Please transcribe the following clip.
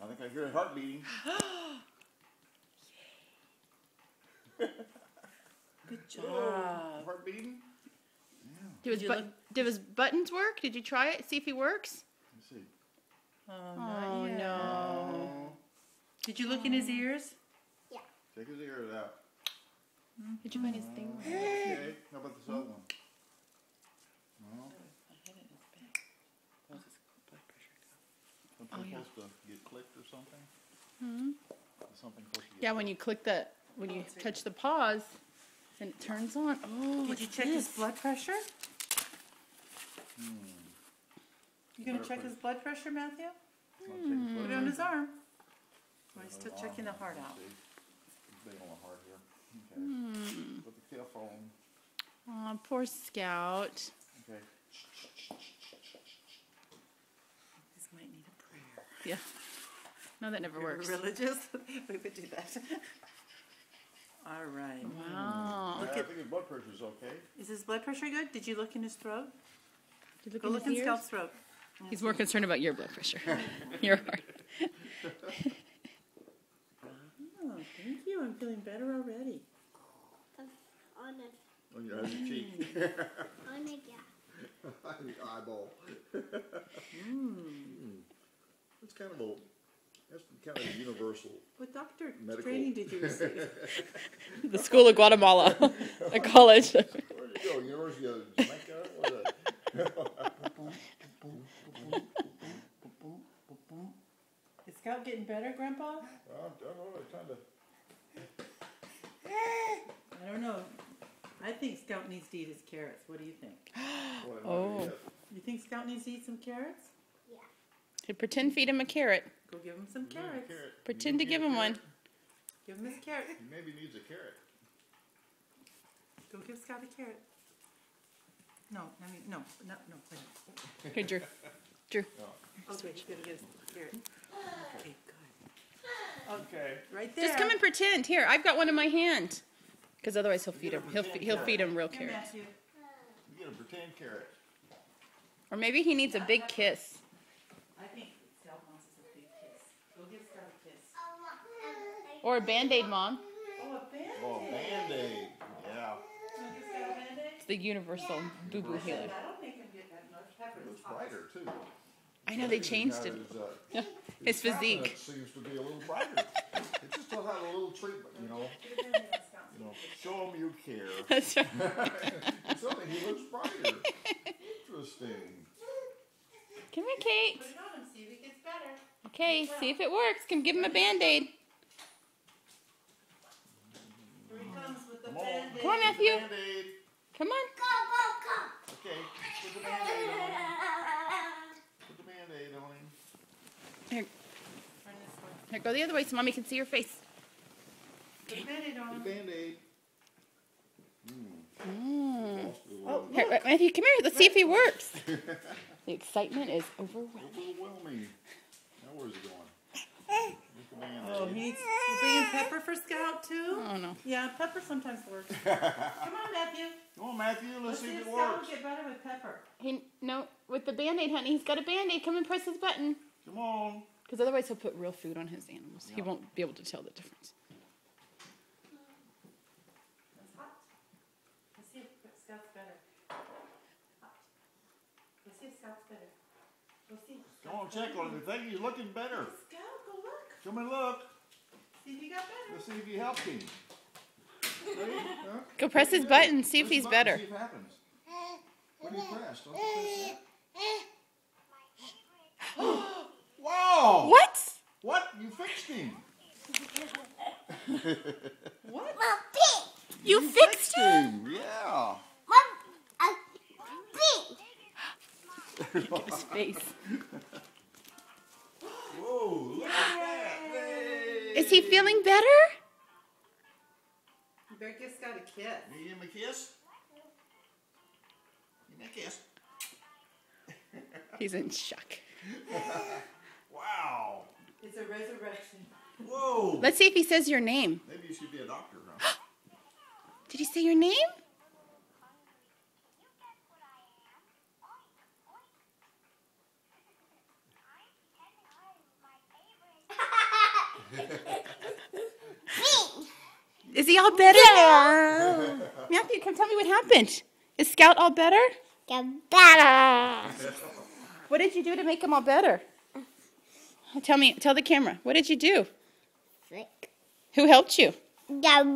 I think I hear a heart beating. Good job. Oh, heart beating? Yeah. Do his buttons work? Did you try it? See if he works? Let's see. Oh, Oh, not yet. no. Did you look in his ears? Yeah. Take his ears out. Did you find his thing? Okay. How about this other one? No. Something supposed to get clicked or something? Something supposed to get Yeah, when you click when you touch the pause, then it turns on. Oh, Did you check his blood pressure? You gonna check his blood pressure, Matthew? Put it on his arm. Oh, he's still checking the heart out. Big on the heart here. Okay. Put the cuff on. Oh, poor Scout. Okay. This might need a prayer. Yeah. No, that never works. Religious? We could do that. All right. Wow. I think his blood pressure's okay. Is his blood pressure good? Did you look in his throat? Did you Go look look in in his Scout's ears? throat. He's more concerned about your blood pressure. Your heart. Oh, thank you. I'm feeling better already. On it. On your cheek. On it, yeah. On your eyeball. That's kind of a universal. What doctor Medical. training did you receive? The School of Guatemala. A college. Where did you go? University of Jamaica? What is that? Is Scout getting better, Grandpa? Well, I don't know. I don't know. I think Scout needs to eat his carrots. What do you think? Oh. You think Scout needs to eat some carrots? Yeah. Hey, pretend feed him a carrot. Go give him some carrots. Pretend to give him one. Give him his carrot. He maybe needs a carrot. Go give Scout a carrot. No, I mean, no, wait. Here, Drew. Drew. Oh, wait, you gotta get a carrot. Okay, good. Okay. Right there. Just come and pretend. Here, I've got one in my hand. Because otherwise he'll feed him. He'll feed him real Here, carrots. Matthew. You get a pretend carrot. Or maybe he needs a big kiss. I think Scout wants us a big kiss. Go give Scout a kiss. Or a Band-Aid, Mom. Oh, a Band-Aid. Oh, Band-Aid. Yeah. Want to give Scout a Band-Aid? It's the universal boo-boo healer. That'll make him get that much pepper. It's brighter, too. I know they changed it. His physique. It seems to be a little brighter. It just still had a little treatment, you know. Show him you care. That's right. Something, he looks brighter. Interesting. Come here, Kate. Put it on him, see if it gets better. Okay, see if it works. Come give him a Band-Aid. Here he comes with the Come on. Band-Aid. Come on, Matthew. Band-Aid. Come on. Okay, put the Band-Aid on him. Put the Band-Aid on him. Here, Turn this way. here, go the other way so Mommy can see your face. Put the Band-Aid on The him. Band-Aid. Oh, Here, Matthew, come here. Let's see if he works. The excitement is overwhelming. Overwhelming. Now where's he going? With the Band-Aid. Oh, you bringing pepper for Scout too? Oh, no. Yeah, pepper sometimes works. Come on, Matthew. Come on, Matthew. Let's see if it Scout works. will get better with pepper. No, with the Band-Aid, honey. He's got a Band-Aid. Come and press his button. Come on. Because otherwise he'll put real food on his animals. He won't be able to tell the difference. It's hot. Let's see if Scout's better. Hot. Let's see if Scout's better. Go see. Come on, check on him. I think he's looking better. Scout, go look. Come and look. See if he got better. Let's see if you helped him. See? Huh? Go press his button. See if Press he's the button, better. See if it happens. What do you press? Don't you press that? Wow! What? What? You fixed him. What? You fixed him? Yeah. Look at his face. Whoa, look at that. Hey. Is he feeling better? You better give Scout a kiss. You give him a kiss? Give me a kiss. He's in shock. Wow. It's a resurrection. Whoa. Let's see if he says your name. Maybe you should be a doctor, huh? Did he say your name? Is he all better? Matthew, come tell me what happened. Is Scout all better? Get better. What did you do to make him all better? Tell the camera. What did you do? Flick. Who helped you? Get